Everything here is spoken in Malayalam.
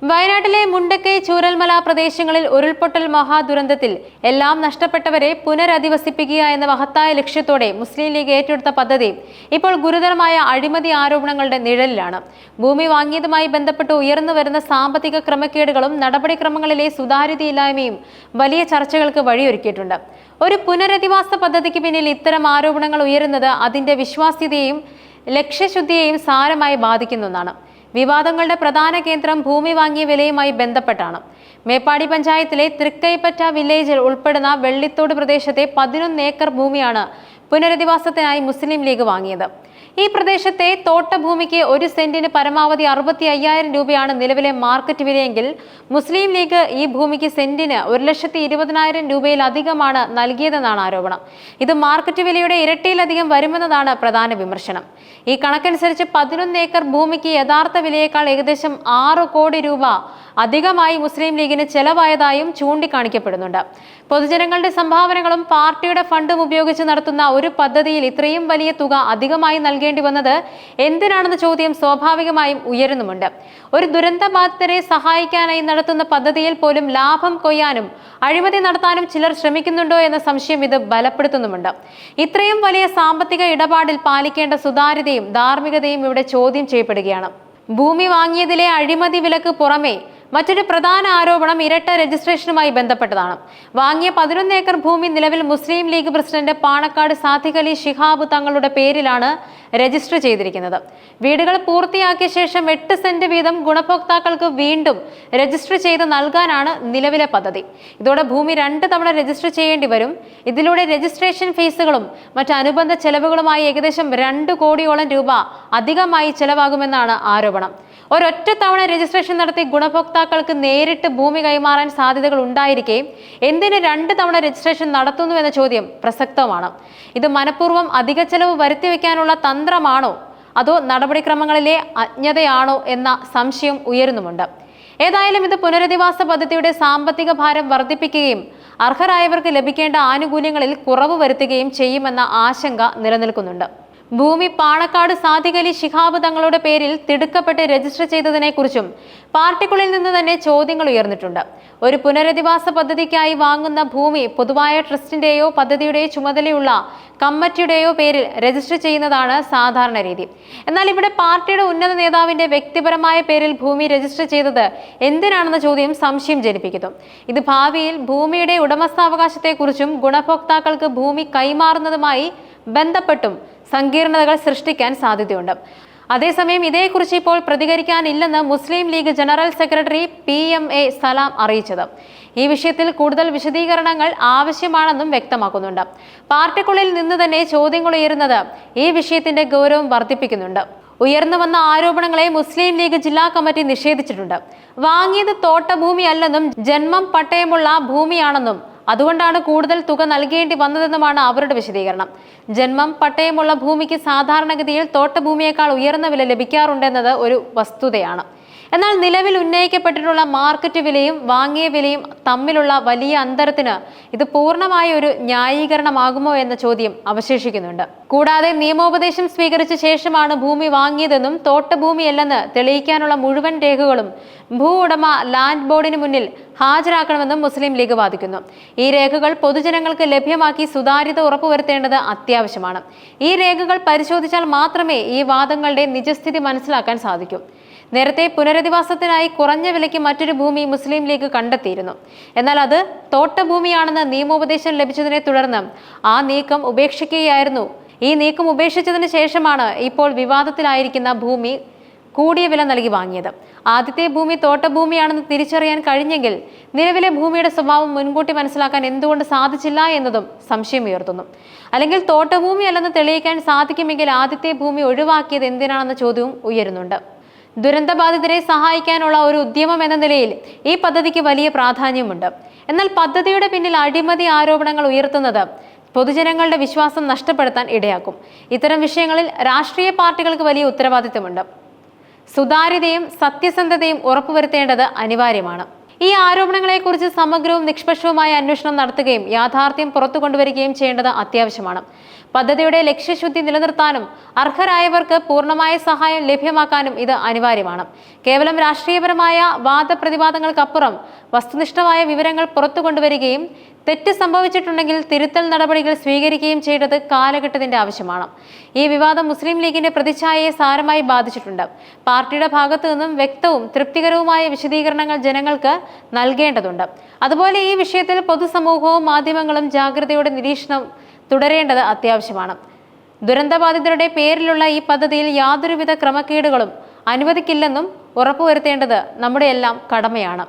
വയനാട്ടിലെ മുണ്ടക്കൈ ചൂരൽമല പ്രദേശങ്ങളിൽ ഉരുൾപൊട്ടൽ മഹാദുരന്തത്തിൽ എല്ലാം നഷ്ടപ്പെട്ടവരെ പുനരധിവസിപ്പിക്കുക എന്ന മഹത്തായ ലക്ഷ്യത്തോടെ മുസ്ലിം ലീഗ് ഏറ്റെടുത്ത പദ്ധതി ഇപ്പോൾ ഗുരുതരമായ അഴിമതി ആരോപണങ്ങളുടെ നിഴലിലാണ്. ഭൂമി വാങ്ങിയതുമായി ബന്ധപ്പെട്ട് ഉയർന്നുവരുന്ന സാമ്പത്തിക ക്രമക്കേടുകളും നടപടിക്രമങ്ങളിലെ സുതാര്യതയില്ലായ്മയും വലിയ ചർച്ചകൾക്ക് വഴിയൊരുക്കിയിട്ടുണ്ട്. ഒരു പുനരധിവാസ പദ്ധതിക്ക് പിന്നിൽ ഇത്തരം ആരോപണങ്ങൾ ഉയരുന്നത് അതിന്റെ വിശ്വാസ്യതയെയും ലക്ഷ്യശുദ്ധിയെയും സാരമായി ബാധിക്കുന്ന ഒന്നാണ്. വിവാദങ്ങളുടെ പ്രധാന കേന്ദ്രം ഭൂമി വാങ്ങിയ വിലയുമായി ബന്ധപ്പെട്ടാണ്. മേപ്പാടി പഞ്ചായത്തിലെ തൃക്കൈപ്പറ്റ വില്ലേജിൽ ഉൾപ്പെടുന്ന വെള്ളിത്തോട് പ്രദേശത്തെ 11 ഏക്കർ ഭൂമിയാണ് പുനരധിവാസത്തിനായി മുസ്ലിം ലീഗ് വാങ്ങിയത്. ഈ പ്രദേശത്തെ തോട്ടഭൂമിക്ക് 1 സെന്റിന് പരമാവധി 65,000 രൂപയാണ് നിലവിലെ മാർക്കറ്റ് വിലയെങ്കിൽ മുസ്ലിം ലീഗ് ഈ ഭൂമിക്ക് സെന്റിന് 1,20,000 രൂപയിലധികമാണ് നൽകിയതെന്നാണ് ആരോപണം. ഇത് മാർക്കറ്റ് വിലയുടെ ഇരട്ടിയിലധികം വരുമെന്നതാണ് പ്രധാന വിമർശനം. ഈ കണക്കനുസരിച്ച് 11 ഏക്കർ ഭൂമിക്ക് യഥാർത്ഥ വിലയേക്കാൾ ഏകദേശം 6 കോടി രൂപ അധികമായി മുസ്ലിം ലീഗിന് ചെലവായതായും ചൂണ്ടിക്കാണിക്കപ്പെടുന്നുണ്ട്. പൊതുജനങ്ങളുടെ സംഭാവനകളും പാർട്ടിയുടെ ഫണ്ടും ഉപയോഗിച്ച് നടത്തുന്ന ഒരു പദ്ധതിയിൽ ഇത്രയും വലിയ തുക അധികമായി നൽകേണ്ടി വന്നത് എന്തിനാണെന്ന ചോദ്യം സ്വാഭാവികമായും ഉയരുന്നുമുണ്ട്. ഒരു ദുരന്തബാധിതരെ സഹായിക്കാനായി നടത്തുന്ന പദ്ധതിയിൽ പോലും ലാഭം കൊയ്യാനും അഴിമതി നടത്താനും ചിലർ ശ്രമിക്കുന്നുണ്ടോ എന്ന സംശയം ഇത് ബലപ്പെടുത്തുന്നുമുണ്ട്. ഇത്രയും വലിയ സാമ്പത്തിക ഇടപാടിൽ പാലിക്കേണ്ട സുതാര്യതയും ധാർമ്മികതയും ഇവിടെ ചോദ്യം ചെയ്യപ്പെടുകയാണ്. ഭൂമി വാങ്ങിയതിലെ അഴിമതി വിലക്ക് പുറമെ മറ്റൊരു പ്രധാന ആരോപണം ഇരട്ട രജിസ്ട്രേഷനുമായി ബന്ധപ്പെട്ടതാണ്. വാങ്ങിയ 11 ഏക്കർ ഭൂമി നിലവിൽ മുസ്ലിം ലീഗ് പ്രസിഡന്റ് പാണക്കാട് സാദിഖ് അലി ശിഹാബ് തങ്ങളുടെ പേരിലാണ് രജിസ്റ്റർ ചെയ്തിരിക്കുന്നത്. വീടുകൾ പൂർത്തിയാക്കിയ ശേഷം 8 സെന്റ് വീതം ഗുണഭോക്താക്കൾക്ക് വീണ്ടും രജിസ്റ്റർ ചെയ്ത് നൽകാനാണ് നിലവിലെ പദ്ധതി. ഇതോടെ ഭൂമി 2 തവണ രജിസ്റ്റർ ചെയ്യേണ്ടി വരും. ഇതിലൂടെ രജിസ്ട്രേഷൻ ഫീസുകളും മറ്റ് അനുബന്ധ ചെലവുകളുമായി ഏകദേശം 2 കോടിയോളം രൂപ അധികമായി ചെലവാകുമെന്നാണ് ആരോപണം. ഒരൊറ്റ തവണ രജിസ്ട്രേഷൻ നടത്തി ഗുണഭോക്താക്കൾക്ക് നേരിട്ട് ഭൂമി കൈമാറാൻ സാധ്യതകൾ ഉണ്ടായിരിക്കെ എന്തിന് 2 തവണ രജിസ്ട്രേഷൻ നടത്തുന്നു എന്ന ചോദ്യം പ്രസക്തമാണ്. ഇത് മനഃപൂർവ്വം അധിക ചെലവ് വരുത്തിവെക്കാനുള്ള തന്ത്രമാണോ അതോ നടപടിക്രമങ്ങളിലെ അജ്ഞതയാണോ എന്ന സംശയം ഉയരുന്നുമുണ്ട്. ഏതായാലും ഇത് പുനരധിവാസ പദ്ധതിയുടെ സാമ്പത്തിക ഭാരം വർദ്ധിപ്പിക്കുകയും അർഹരായവർക്ക് ലഭിക്കേണ്ട ആനുകൂല്യങ്ങളിൽ കുറവ് വരുത്തുകയും ചെയ്യുമെന്ന ആശങ്ക നിലനിൽക്കുന്നുണ്ട്. ഭൂമി പാണക്കാട് സാദിഖ് അലി ശിഹാബ് തങ്ങളുടെ പേരിൽ തിടുക്കപ്പെട്ട് രജിസ്റ്റർ ചെയ്തതിനെ കുറിച്ചും പാർട്ടിക്കുള്ളിൽ നിന്ന് തന്നെ ചോദ്യങ്ങൾ ഉയർന്നിട്ടുണ്ട്. ഒരു പുനരധിവാസ പദ്ധതിക്കായി വാങ്ങുന്ന ഭൂമി പൊതുവായ ട്രസ്റ്റിന്റെയോ പദ്ധതിയുടെയോ ചുമതലയുള്ള കമ്മിറ്റിയുടെയോ പേരിൽ രജിസ്റ്റർ ചെയ്യുന്നതാണ് സാധാരണ രീതി. എന്നാൽ ഇവിടെ പാർട്ടിയുടെ ഉന്നത നേതാവിന്റെ വ്യക്തിപരമായ പേരിൽ ഭൂമി രജിസ്റ്റർ ചെയ്തത് എന്തിനാണെന്ന ചോദ്യം സംശയം ജനിപ്പിക്കുന്നു. ഇത് ഭാവിയിൽ ഭൂമിയുടെ ഉടമസ്ഥാവകാശത്തെക്കുറിച്ചും ഗുണഭോക്താക്കൾക്ക് ഭൂമി കൈമാറുന്നതുമായി ബന്ധപ്പെട്ടും സങ്കീർണതകൾ സൃഷ്ടിക്കാൻ സാധ്യതയുണ്ട്. അതേസമയം ഇതേക്കുറിച്ച് ഇപ്പോൾ പ്രതികരിക്കാനില്ലെന്ന് മുസ്ലിം ലീഗ് ജനറൽ സെക്രട്ടറി PMA സലാം അറിയിച്ചത്. ഈ വിഷയത്തിൽ കൂടുതൽ വിശദീകരണങ്ങൾ ആവശ്യമാണെന്നും വ്യക്തമാക്കുന്നുണ്ട്. പാർട്ടിക്കുള്ളിൽ നിന്ന് തന്നെ ചോദ്യങ്ങൾ ഉയരുന്നത് ഈ വിഷയത്തിന്റെ ഗൗരവം വർദ്ധിപ്പിക്കുന്നുണ്ട്. ഉയർന്നു വന്ന ആരോപണങ്ങളെ മുസ്ലിം ലീഗ് ജില്ലാ കമ്മിറ്റി നിഷേധിച്ചിട്ടുണ്ട്. വാങ്ങിയത് തോട്ടഭൂമി അല്ലെന്നും ജന്മം പട്ടയമുള്ള ഭൂമിയാണെന്നും അതുകൊണ്ടാണ് കൂടുതൽ തുക നൽകേണ്ടി വന്നതെന്നുമാണ് അവരുടെ വിശദീകരണം. ജന്മം പട്ടയമുള്ള ഭൂമിക്ക് സാധാരണഗതിയിൽ തോട്ടഭൂമിയേക്കാൾ ഉയർന്ന വില ലഭിക്കാറുണ്ടെന്നത് ഒരു വസ്തുതയാണ്. എന്നാൽ നിലവിൽ ഉന്നയിക്കപ്പെട്ടിട്ടുള്ള മാർക്കറ്റ് വിലയും വാങ്ങിയ വിലയും തമ്മിലുള്ള വലിയ അന്തരത്തിന് ഇത് പൂർണ്ണമായ ഒരു ന്യായീകരണമാകുമോ എന്ന ചോദ്യം അവശേഷിക്കുന്നുണ്ട്. കൂടാതെ നിയമോപദേശം സ്വീകരിച്ച ശേഷമാണ് ഭൂമി വാങ്ങിയതെന്നും തോട്ടഭൂമിയല്ലെന്ന് തെളിയിക്കാനുള്ള മുഴുവൻ രേഖകളും ഭൂ ഉടമ ലാൻഡ് ബോർഡിന് മുന്നിൽ ഹാജരാക്കണമെന്നും മുസ്ലിം ലീഗ് വാദിക്കുന്നു. ഈ രേഖകൾ പൊതുജനങ്ങൾക്ക് ലഭ്യമാക്കി സുതാര്യത ഉറപ്പുവരുത്തേണ്ടത് അത്യാവശ്യമാണ്. ഈ രേഖകൾ പരിശോധിച്ചാൽ മാത്രമേ ഈ വാദങ്ങളുടെ നിജസ്ഥിതി മനസ്സിലാക്കാൻ സാധിക്കൂ. നേരത്തെ പുനരധിവാസത്തിനായി കുറഞ്ഞ വിലയ്ക്ക് മറ്റൊരു ഭൂമി മുസ്ലിം ലീഗ് കണ്ടെത്തിയിരുന്നു. എന്നാൽ അത് തോട്ടഭൂമിയാണെന്ന് നിയമോപദേശം ലഭിച്ചതിനെ തുടർന്ന് ആ നീക്കം ഉപേക്ഷിക്കുകയായിരുന്നു. ഈ നീക്കം ഉപേക്ഷിച്ചതിന് ശേഷമാണ് ഇപ്പോൾ വിവാദത്തിലായിരിക്കുന്ന ഭൂമി കൂടിയ വില നൽകി വാങ്ങിയത്. ആദ്യത്തെ ഭൂമി തോട്ടഭൂമിയാണെന്ന് തിരിച്ചറിയാൻ കഴിഞ്ഞെങ്കിൽ നിലവിലെ ഭൂമിയുടെ സ്വഭാവം മുൻകൂട്ടി മനസ്സിലാക്കാൻ എന്തുകൊണ്ട് സാധിച്ചില്ല എന്നതും സംശയമുയർത്തുന്നു. അല്ലെങ്കിൽ തോട്ടഭൂമി അല്ലെന്ന് തെളിയിക്കാൻ സാധിക്കുമെങ്കിൽ ആദ്യത്തെ ഭൂമി ഒഴിവാക്കിയത് എന്തിനാണെന്ന ചോദ്യവും ഉയരുന്നുണ്ട്. ദുരന്തബാധിതരെ സഹായിക്കാനുള്ള ഒരു ഉദ്യമം എന്ന നിലയിൽ ഈ പദ്ധതിക്ക് വലിയ പ്രാധാന്യമുണ്ട്. എന്നാൽ പദ്ധതിയുടെ പിന്നിൽ അഴിമതി ആരോപണങ്ങൾ ഉയർത്തുന്നത് പൊതുജനങ്ങളുടെ വിശ്വാസം നഷ്ടപ്പെടുത്താൻ ഇടയാക്കും. ഇത്തരം വിഷയങ്ങളിൽ രാഷ്ട്രീയ പാർട്ടികൾക്ക് വലിയ ഉത്തരവാദിത്തമുണ്ട്. സുതാര്യതയും സത്യസന്ധതയും ഉറപ്പുവരുത്തേണ്ടത് അനിവാര്യമാണ്. ഈ ആരോപണങ്ങളെക്കുറിച്ച് സമഗ്രവും നിഷ്പക്ഷവുമായ അന്വേഷണം നടത്തുകയും യാഥാർത്ഥ്യം പുറത്തു കൊണ്ടുവരികയും ചെയ്യേണ്ടത് അത്യാവശ്യമാണ്. പദ്ധതിയുടെ ലക്ഷ്യശുദ്ധി നിലനിർത്താനും അർഹരായവർക്ക് പൂർണ്ണമായ സഹായം ലഭ്യമാക്കാനും ഇത് അനിവാര്യമാണ്. കേവലം രാഷ്ട്രീയപരമായ വാദപ്രതിവാദങ്ങൾക്കപ്പുറം വസ്തുനിഷ്ഠമായ വിവരങ്ങൾ പുറത്തു കൊണ്ടുവരികയും തെറ്റ് സംഭവിച്ചിട്ടുണ്ടെങ്കിൽ തിരുത്തൽ നടപടികൾ സ്വീകരിക്കുകയും ചെയ്യേണ്ടത് കാലഘട്ടത്തിന്റെ ആവശ്യമാണ്. ഈ വിവാദം മുസ്ലിം ലീഗിന്റെ പ്രതിച്ഛായയെ സാരമായി ബാധിച്ചിട്ടുണ്ട്. പാർട്ടിയുടെ ഭാഗത്തു നിന്നും വ്യക്തവും തൃപ്തികരവുമായ വിശദീകരണങ്ങൾ ജനങ്ങൾക്ക് നൽകേണ്ടതുണ്ട്. അതുപോലെ ഈ വിഷയത്തിൽ പൊതുസമൂഹവും മാധ്യമങ്ങളും ജാഗ്രതയോടെ നിരീക്ഷണം തുടരേണ്ടത് അത്യാവശ്യമാണ്. ദുരന്തബാധിതരുടെ പേരിലുള്ള ഈ പദ്ധതിയിൽ യാതൊരുവിധ ക്രമക്കേടുകളും അനുവദിക്കില്ലെന്നും ഉറപ്പുവരുത്തേണ്ടത് നമ്മുടെ എല്ലാം കടമയാണ്.